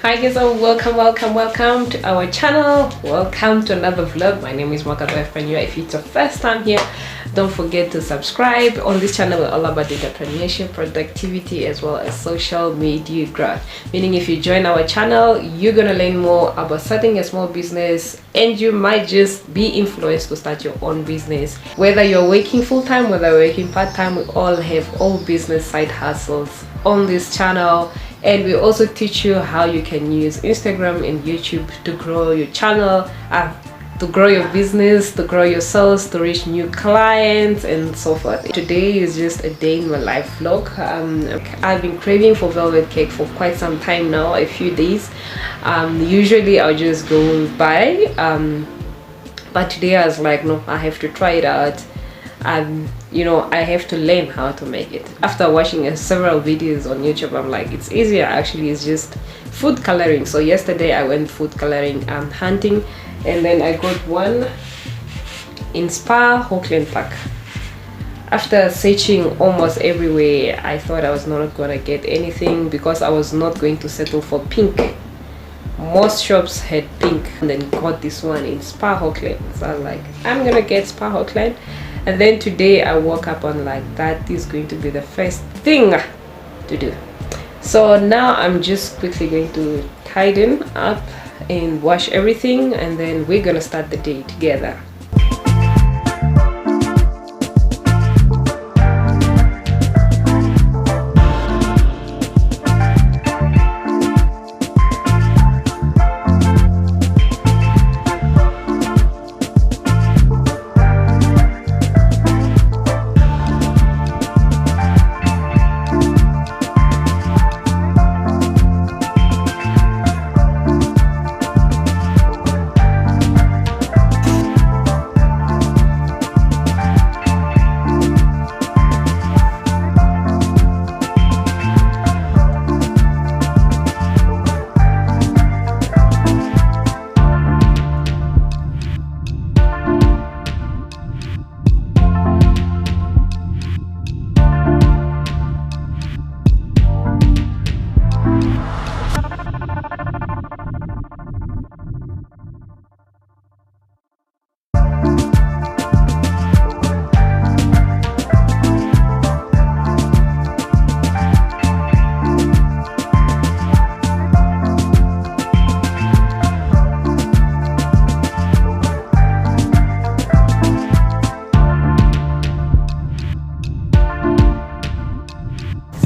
Hi guys, and welcome to our channel. Welcome to another vlog. My name is Mwaka, Wifeprenuer. If it's your first time here, don't forget to subscribe. On this channel, we're all about entrepreneurship, productivity, as well as social media growth. Meaning, if you join our channel, you're gonna learn more about starting a small business, and you might just be influenced to start your own business. Whether you're working full-time, whether you're working part-time, we all have all business side hustles on this channel. And we also teach you how you can use Instagram and YouTube to grow your channel, to grow your business, to grow your sales, to reach new clients, and so forth. Today is just a day in my life vlog. I've been craving for velvet cake for quite some time now, a few days. Usually I'll just go buy, but today I was like, no, I have to try it out. You know, I have to learn how to make it. After watching several videos on YouTube, I'm like, it's easier actually. It's just food coloring. So yesterday I went food coloring hunting, and then I got one in Spa Auckland Park. After searching almost everywhere, I thought I was not gonna get anything because I was not going to settle for pink. Most shops had pink, and then got this one in Spa Auckland. So I was like, I'm gonna get Spa Auckland. And then today I woke up on like, that is going to be the first thing to do. So now I'm just quickly going to tidy up and wash everything, and then we're gonna start the day together.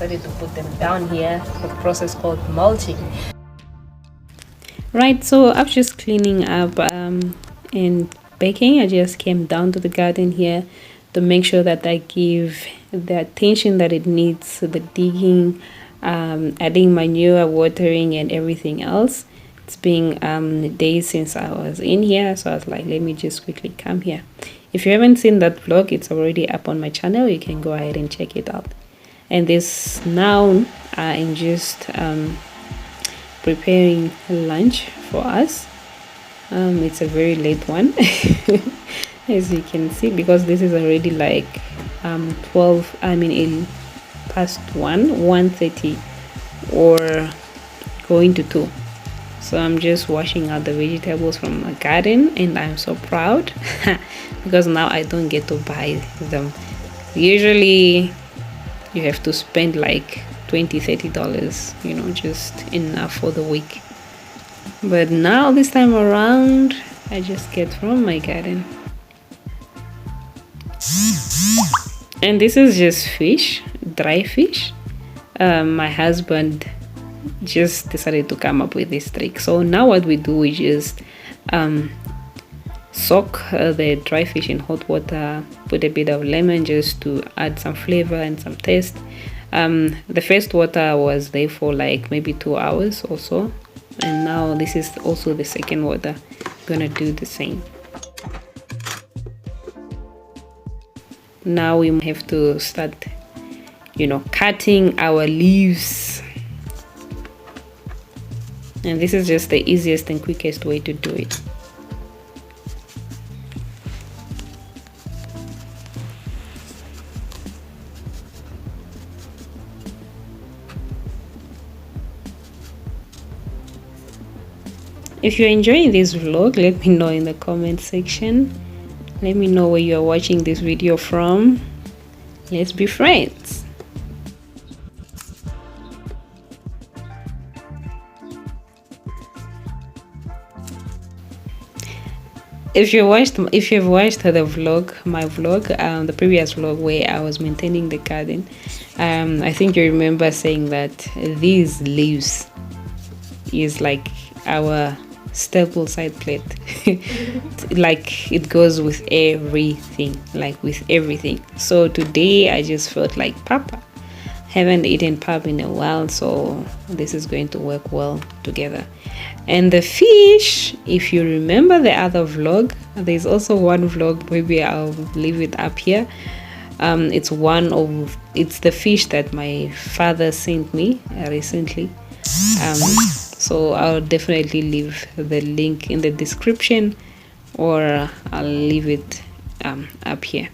To put them down here, the process called mulching. Right, so I'm just cleaning up and baking. I just came down to the garden here to make sure that I give the attention that it needs, the digging, adding manure, watering, and everything else. It's been days since I was in here, so I was like, let me just quickly come here. If you haven't seen that vlog, it's already up on my channel. You can go ahead and check it out. And this now I'm just preparing lunch for us. It's a very late one as you can see, because this is already like 1:30 or going to 2. So I'm just washing out the vegetables from my garden, and I'm so proud because now I don't get to buy them. Usually you have to spend like $20-30, you know, just enough for the week. But now this time around I just get from my garden. And this is just fish, dry fish. My husband just decided to come up with this trick. So now what we do, we just soak the dry fish in hot water, put a bit of lemon just to add some flavor and some taste. The first water was there for like maybe 2 hours or so, and now this is also the second water. Gonna do the same. Now we have to start, you know, cutting our leaves, and this is just the easiest and quickest way to do it. If you're enjoying this vlog, let me know in the comment section. Let me know where you're watching this video from. Let's be friends. If you've watched the vlog, my vlog, the previous vlog where I was maintaining the garden, I think you remember saying that these leaves is like our staple side plate. Like it goes with everything, so today I just felt like papa. Haven't eaten pap in a while, so this is going to work well together. And the fish, if you remember the other vlog, there's also one vlog, maybe I'll leave it up here. It's the fish that my father sent me recently. So I'll definitely leave the link in the description, or I'll leave it up here.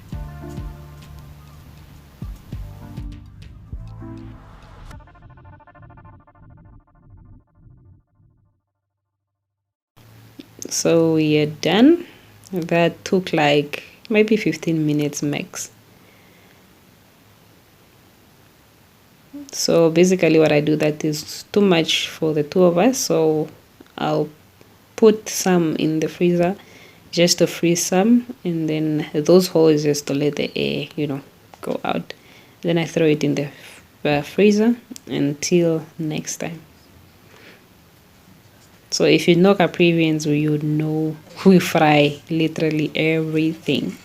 So we are done. That took like maybe 15 minutes max. So basically what I do, that is too much for the two of us, so I'll put some in the freezer just to freeze some, and then those holes just to let the air, you know, go out. Then I throw it in the freezer until next time. So if you know Caprivians, you know we fry literally everything.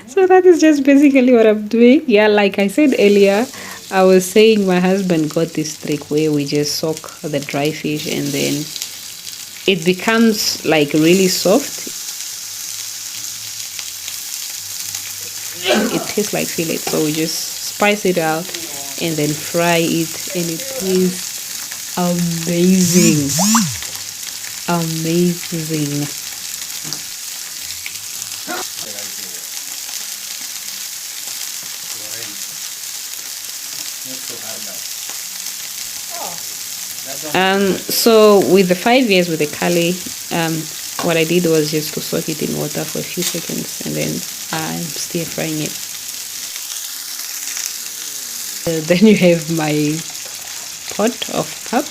So that is just basically what I'm doing. Yeah, like I said earlier, I was saying my husband got this trick where we just soak the dry fish and then it becomes like really soft. It tastes like fillet, so we just spice it out and then fry it, and it tastes amazing. Amazing. So with the 5 years with the curly, what I did was just to soak it in water for a few seconds, and then I'm stir frying it. Then you have my pot of pap.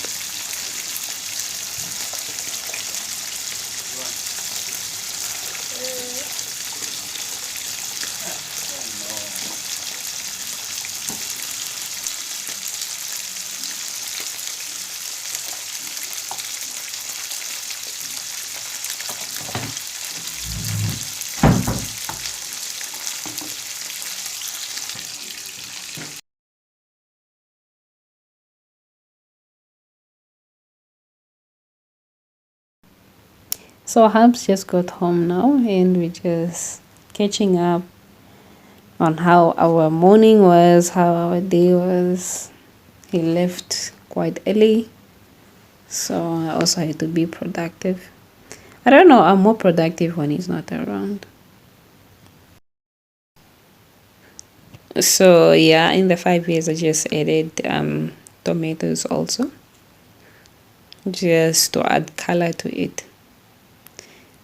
So Hubs just got home now, and we're just catching up on how our morning was, how our day was. He left quite early, so I also had to be productive. I don't know, I'm more productive when he's not around. So yeah, in the 5 years I just added tomatoes also, just to add color to it.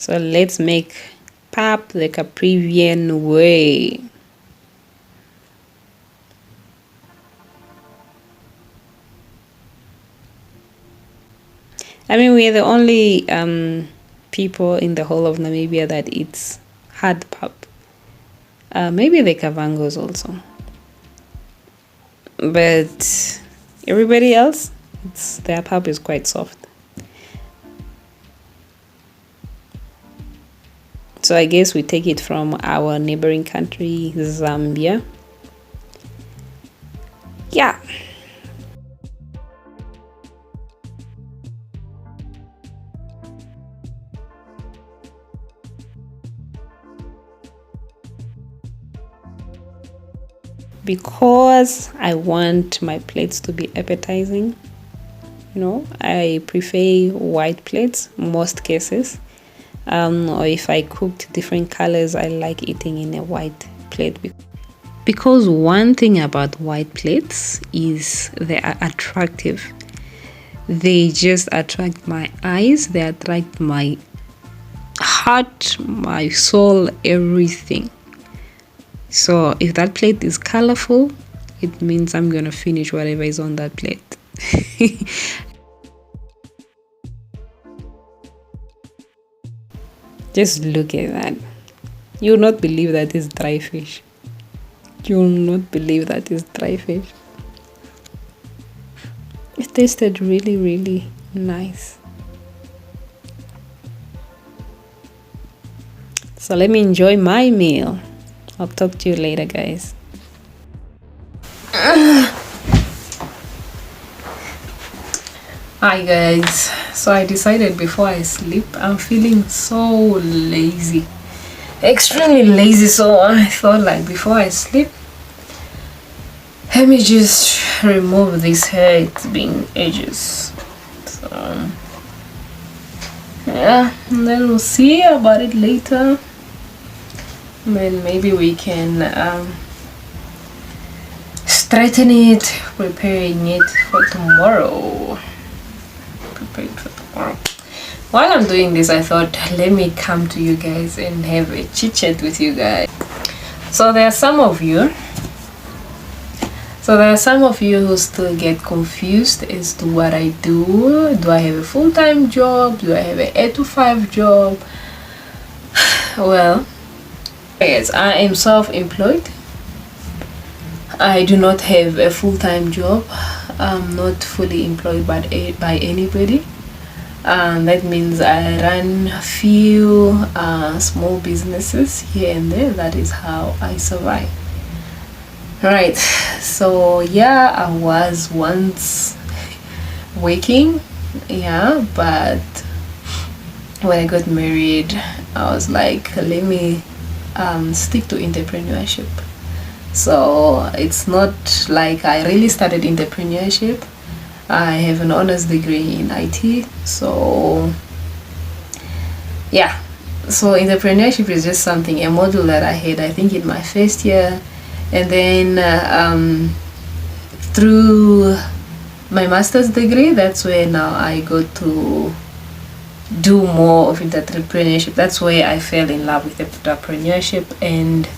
So let's make pap the Caprivian way. I mean, we're the only people in the whole of Namibia that eats hard pap. Maybe the Kavangos also. But everybody else, their pap is quite soft. So I guess we take it from our neighboring country, Zambia. yeah. Because I want my plates to be appetizing, you know, I prefer white plates most cases. Or if I cooked different colors, I like eating in a white plate. Because one thing about white plates is they are attractive. They just attract my eyes, they attract my heart, my soul, everything. So if that plate is colorful, it means I'm gonna finish whatever is on that plate. Just look at that. You'll not believe that is dry fish. You'll not believe that is dry fish. It tasted really, really nice. So let me enjoy my meal. I'll talk to you later, guys. Hi guys, so I decided before I sleep, I'm feeling so lazy, extremely lazy, so I thought like before I sleep, let me just remove this hair. It's been ages, so yeah, and then we'll see about it later. Then maybe we can straighten it, preparing it for tomorrow. Prepare it for tomorrow. While I'm doing this, I thought let me come to you guys and have a chit chat with you guys. So there are some of you who still get confused as to what I do. Do I have a full-time job? Do I have an 8 to 5 job? Well, yes, I am self-employed. I do not have a full-time job. I'm not fully employed by anybody. That means I run a few small businesses here and there. That is how I survive. Right, so yeah, I was once working, yeah, but when I got married, I was like, let me stick to entrepreneurship. So it's not like I really started entrepreneurship. I have an honors degree in IT, so yeah, so entrepreneurship is just something, a module that I had, I think, in my first year. And then through my master's degree, that's where now I got to do more of entrepreneurship. That's where I fell in love with entrepreneurship, and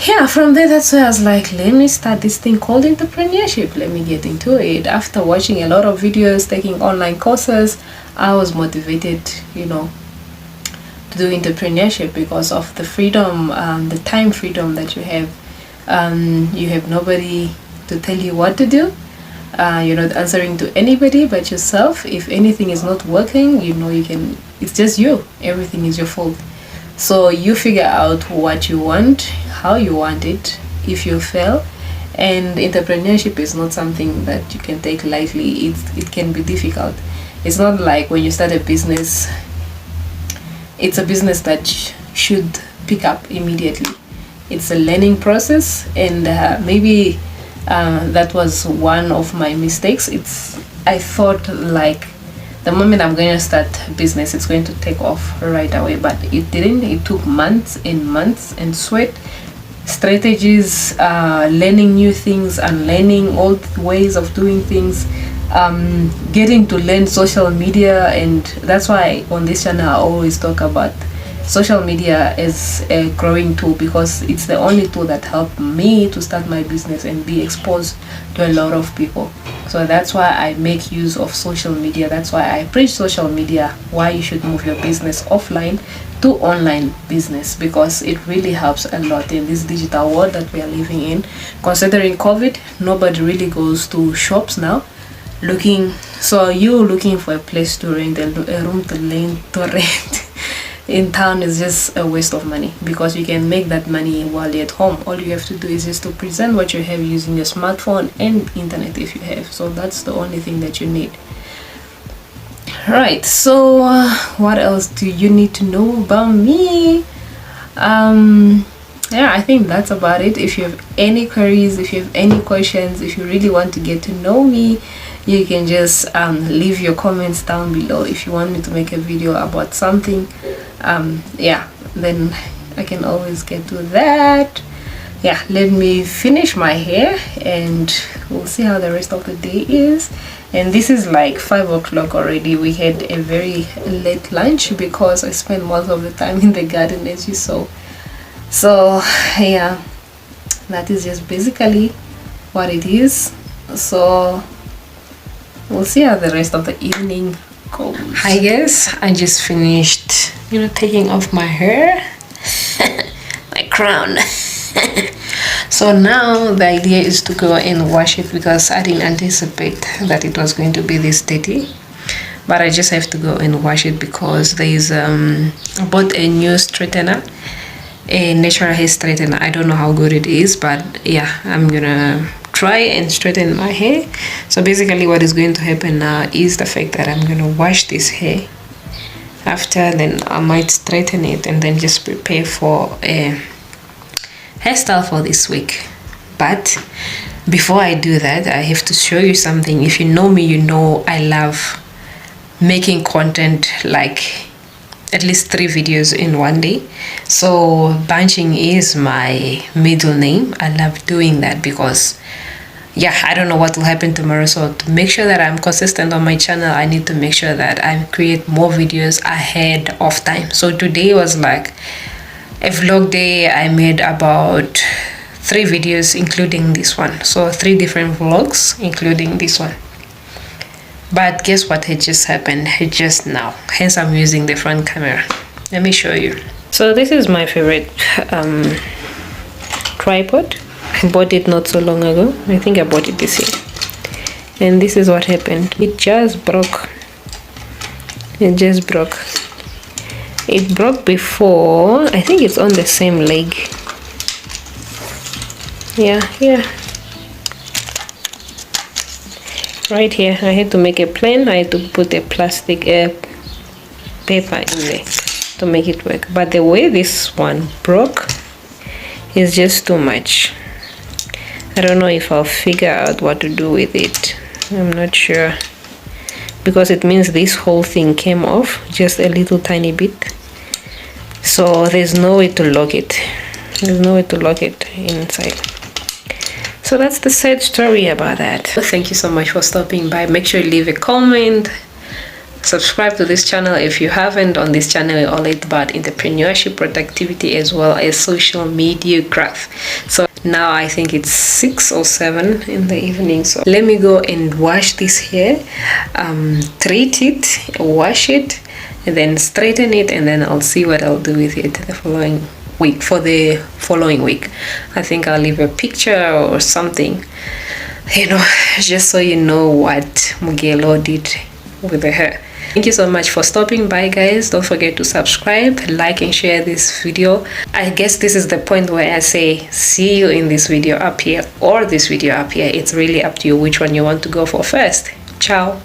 yeah, from there, that's where I was like, let me start this thing called entrepreneurship. Let me get into it. After watching a lot of videos, taking online courses, I was motivated, you know, to do entrepreneurship because of the freedom, the time freedom that you have. You have nobody to tell you what to do. You're not answering to anybody but yourself. If anything is not working, you know, it's just you. Everything is your fault. So you figure out what you want, how you want it, if you fail. And entrepreneurship is not something that you can take lightly. It can be difficult. It's not like when you start a business, it's a business that should pick up immediately. It's a learning process, and maybe that was one of my mistakes. I thought like the moment I'm going to start business, it's going to take off right away, but it didn't. It took months and sweat, strategies, learning new things and learning old ways of doing things, getting to learn social media. And that's why on this channel I always talk about social media as a growing tool, because it's the only tool that helped me to start my business and be exposed to a lot of people. So that's why I make use of social media. That's why I preach social media, why you should move your business offline to online business, because it really helps a lot in this digital world that we are living in. Considering COVID, nobody really goes to shops now looking. So you're looking for a place to rent, a room to rent in town is just a waste of money, because you can make that money while you're at home. All you have to do is just to present what you have using your smartphone and internet if you have. So that's the only thing that you need. Right, so what else do you need to know about me? Yeah, I think that's about it. If you have any queries, if you have any questions, if you really want to get to know me, you can just leave your comments down below. If you want me to make a video about something, yeah, then I can always get to that. Yeah, let me finish my hair and we'll see how the rest of the day is. And this is like 5 o'clock already. We had a very late lunch because I spent most of the time in the garden, as you saw. So yeah, that is just basically what it is. So we'll see how the rest of the evening goes. Hi guys, I just finished, you know, taking off my hair, my crown. So now the idea is to go and wash it, because I didn't anticipate that it was going to be this dirty. But I just have to go and wash it because there is I bought a new straightener, a natural hair straightener. I don't know how good it is, but yeah, I'm gonna try and straighten my hair. So basically what is going to happen now is the fact that I'm gonna wash this hair. After, then I might straighten it and then just prepare for a hairstyle for this week. But before I do that, I have to show you something. If you know me, you know I love making content, like at least 3 videos in one day. So bunching is my middle name. I love doing that because yeah, I don't know what will happen tomorrow. So to make sure that I'm consistent on my channel, I need to make sure that I create more videos ahead of time. So today was like a vlog day. I made about 3 videos including this one. So 3 different vlogs including this one. But guess what had just happened just now? Hence I'm using the front camera. Let me show you. So this is my favorite tripod. I bought it not so long ago. I think I bought it this year. And this is what happened. It just broke. It just broke. It broke before. I think it's on the same leg. Yeah, here. Right here. I had to make a plan. I had to put a plastic paper in there to make it work. But the way this one broke is just too much. I don't know if I'll figure out what to do with it. I'm not sure, because it means this whole thing came off just a little tiny bit. So there's no way to lock it. There's no way to lock it inside. So that's the sad story about that. Thank you so much for stopping by. Make sure you leave a comment. Subscribe to this channel if you haven't. On this channel we're all about entrepreneurship, productivity, as well as social media growth. So now I think it's 6 or 7 in the evening, so let me go and wash this hair, treat it, wash it, and then straighten it, and then I'll see what I'll do with it the following week. For the following week, I think I'll leave a picture or something, you know, just so you know what Mugelo did with the hair. Thank you so much for stopping by, guys. Don't forget to subscribe, like, and share this video. I guess this is the point where I say see you in this video up here or this video up here. It's really up to you which one you want to go for first. Ciao.